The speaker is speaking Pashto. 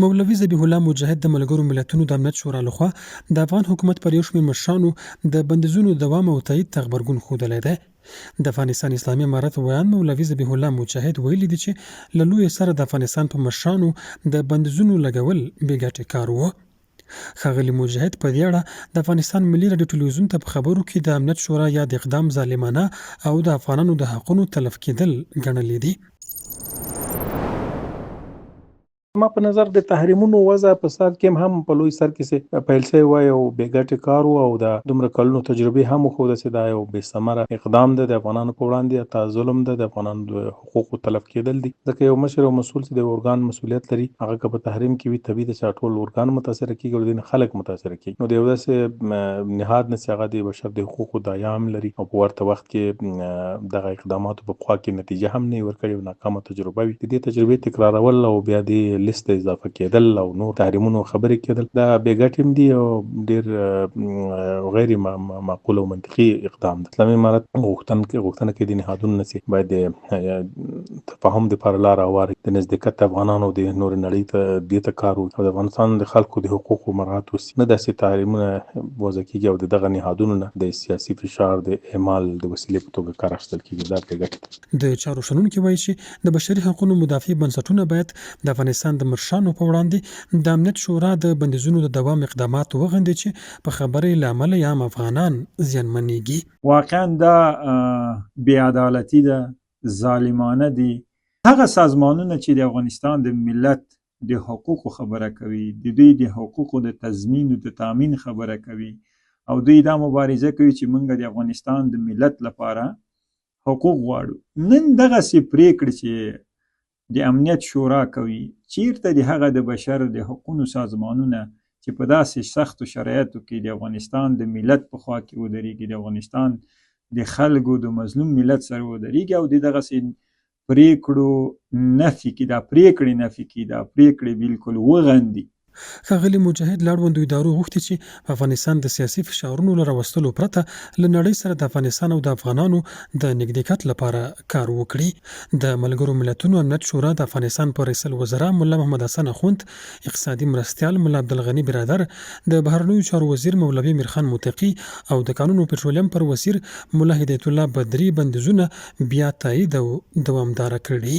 مولوي ذبیح الله مجاهد د ملګرو ملتونو د امنیت شورا لخوا د افغان حکومت پر یو شمېر مشرانو د بندیزونو دوام او تایید ته غبرګون ښودلی دی. د افغانستان اسلامي امارت ویان مولوي ذبیح الله مجاهد ویلي دي چې له لوی سره د افغانستان په مشرانو د بندیزونو لګول بې ګټې کار و. ښاغلي مجاهد په دې اړه د افغانستان ملي راډیو ټلویزیون ته په خبرو کې د امنیت شورا یاد اقدام ظالمانه او د افغانانو د حقونو تلف کېدل ګڼلی دي. ما په نظر د تحریمونو وضع په سر کې هم په لوی سر کې پیل شوی وای او بې ګټې کار و او د دومره کلونو تجربې هم وښوده چې دا یو بې ثمره اقدام دی د افغانانو په وړاندې، تا ظلم دی، د افغانانو د حقوقو تلف کېدل دي. ځکه یو مشر او مسؤل چې د ارګان مسؤلیت لري هغه که په تحریم کې وي طبیعي ده چې ټول ارګان متاثره کېږي او ځینې خلک متاثره کېږي. نو د یو داسې نهاد نه چې هغه د بشر د حقوقو داعیه هم لري او په ورته وخت کې دغه اقداماتو په پخوا کې نتیجه هم نه ورکړې او ناکامه تجربه وي، د دې تجربې تکرارول او بیا د لیست اضافه کېدل او نور تحریمونو خبرې کېدل دا بې ګټې هم دي او ډېر غیر معقول او منطقي اقدام دی. اسلامي امارت غوښتنه کوي د نهادونو نه چې باید د تفاهم دپاره لاره هواره کړي، د نزدېکت افغانانو د نورې نړۍ ته دې ته کار وکړي او د افغانستان د خلکو د حقوقو مراعات وسي، نه داسې تحریمونه وضع کېږي او د دغه نهادونو نه د سیاسي فشار د اعمال د وسیلې په توګه کار اخیستل کېږي. دا بې ګټې. د چارو شنونکي وایي چې د بشري حقوقو مدافع بنسټونه باید د افغانستان د مشرانو په وړاندې د امنیت شورا د بندیزونو د دوام اقدامات وغندي چې په خبرې له امله یې عام افغانان زیانمنېږي. واقعا دا بې عدالتي ده، ظالمانه دي. هغه سازمانونه چې د افغانستان د ملت د حقوقو خبره کوي، د دوی د حقوقو د تضمین او د تامین خبره کوي او دوی دا مبارزه کوي چې موږ د افغانستان د ملت لپاره حقوق غواړو، نن دغسې پرېکړې چې د امنیت شورا کوي، چیرته د هغه د بشر د حقوقو سازمانونه چې په داسې سختو شرایطو کې د افغانستان د ملت په خوا کې ودرېږي، د افغانستان د خلکو د مظلوم ملت سره ودرېږي او د دغسې پرېکړو نفي کړي، دا پرېکړې نفي کړي، دا پرېکړې بالکل وغندي. ښاغلي مجاهد له اړوندو ادارو غوښتي چې په افغانستان د سیاسي فشارونو له راوستلو پرته له نړۍ سره د افغانستان او د افغانانو د نږدېکت لپاره کار وکړي. د ملګرو ملتونو امنیت شورا د افغانستان په رئیس الوزرا ملا محمد حسن اخوند، اقتصادي مرستیال ملا عبدالغني برادر، د بهرنیو چارو وزیر مولوي میرخان متقي او د کانونو پټرولیم پر وزیر ملا هدایت الله بدري بندیزونه بیا تایید او دوامداره کړي.